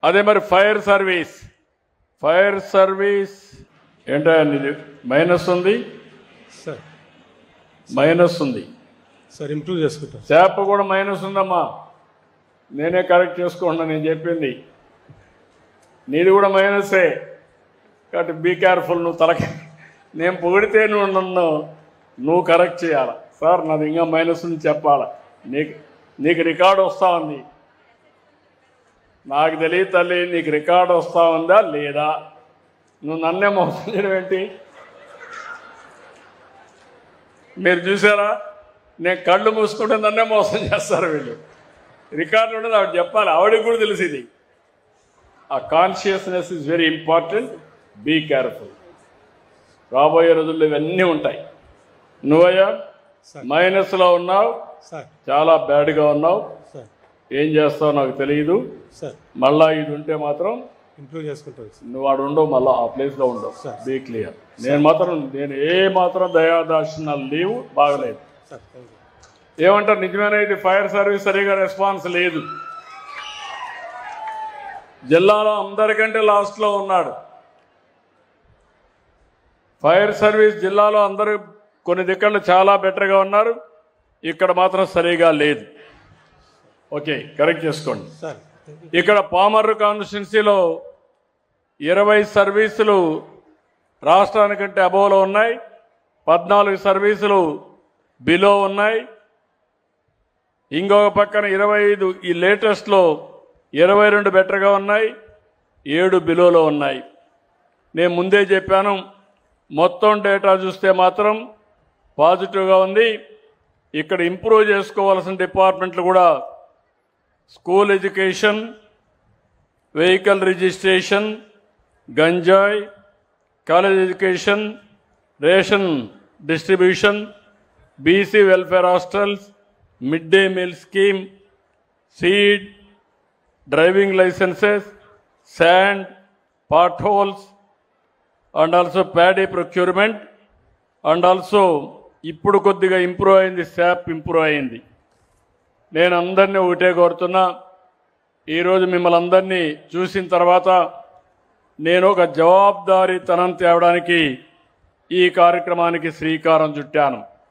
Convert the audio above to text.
అదే మరి fire service ఏంటంటే మైనస్ ఉంది సార్. మైనస్ ఉంది సార్ ఇంప్రూవ్ చేసుకుంటాం. చేప కూడా మైనస్ ఉందమ్మా, నేనే కరెక్ట్ చేసుకుంటున్నా. నేను చెప్పింది నీది కూడా మైనసే, కాబట్టి బీ కేర్ఫుల్. నువ్వు నేను పొగిడితే నువ్వు కరెక్ట్ చేయాలి. సార్ నాది ఇంకా మైనస్ ఉంది చెప్పాలా, నీకు రికార్డు వస్తూ ఉంది. నాకు తెలియదు తల్లి, నీకు రికార్డు వస్తూ ఉందా లేదా? నువ్వు నన్నే మోసం చేయడం ఏంటి? మీరు చూసారా, నేను కళ్ళు మూసుకుంటే నన్నే మోసం చేస్తారు వీళ్ళు. రికార్డు ఉండదు, ఆవిడ చెప్పాలి, ఆవిడకి కూడా తెలిసింది. ఆ consciousness is very important. Be careful. రాబోయే రోజుల్లో ఇవన్నీ ఉంటాయి. నువ్వయ్యా మైనస్లో ఉన్నావు, చాలా బ్యాడ్గా ఉన్నావు. ఏం చేస్తావు నాకు తెలియదు. మళ్ళా ఇది ఉంటే మాత్రం ఇంప్రూవ్ చేసుకుంటాను. నువ్వు వాడు ఉండవు, మళ్ళీ ఆ ప్లేస్లో ఉండవు. Be clear. నేను ఏ మాత్రం దయాదాక్షిణాలు లేవు, బాగలేదు. ఏమంటారు నిజమేనా? ఇది ఫైర్ సర్వీస్ సరిగా రెస్పాన్స్ లేదు. జిల్లాలో అందరికంటే లాస్ట్లో ఉన్నాడు ఫైర్ సర్వీస్. జిల్లాలో అందరూ కొన్ని దిక్కలు చాలా బెటర్గా ఉన్నారు, ఇక్కడ మాత్రం సరిగా లేదు. ఓకే, కరెక్ట్ చేసుకోండి. ఇక్కడ పామర్రు కాన్స్టిట్యున్సీలో 20 సర్వీసులు రాష్ట్రానికంటే అబోవ్లో ఉన్నాయి, 14 సర్వీసులు బిలో ఉన్నాయి. ఇంకొక పక్కన 25 ఈ లేటెస్ట్లో 22 బెటర్గా ఉన్నాయి, 7 బిలోలో ఉన్నాయి. నేను ముందే చెప్పాను, మొత్తం డేటా చూస్తే మాత్రం పాజిటివ్గా ఉంది. ఇక్కడ ఇంప్రూవ్ చేసుకోవాల్సిన డిపార్ట్మెంట్లు కూడా స్కూల్ ఎడ్యుకేషన్, వెహికల్ రిజిస్ట్రేషన్, గంజాయి, college education, ration distribution, BC welfare hostels, mid day meal scheme, seed, driving licences, sand, potholes, and also paddy procurement, and also ఇప్పుడు కొద్దిగా ఇంప్రూవ్ అయింది, శాప్ ఇంప్రూవ్ అయింది. నేను అందరినీ ఒకటే కోరుతున్నా, ఈరోజు మిమ్మల్ని అందరినీ చూసిన తర్వాత నేను ఒక జవాబుదారీతనం తేవడానికి ఈ కార్యక్రమానికి శ్రీకారం చుట్టాను.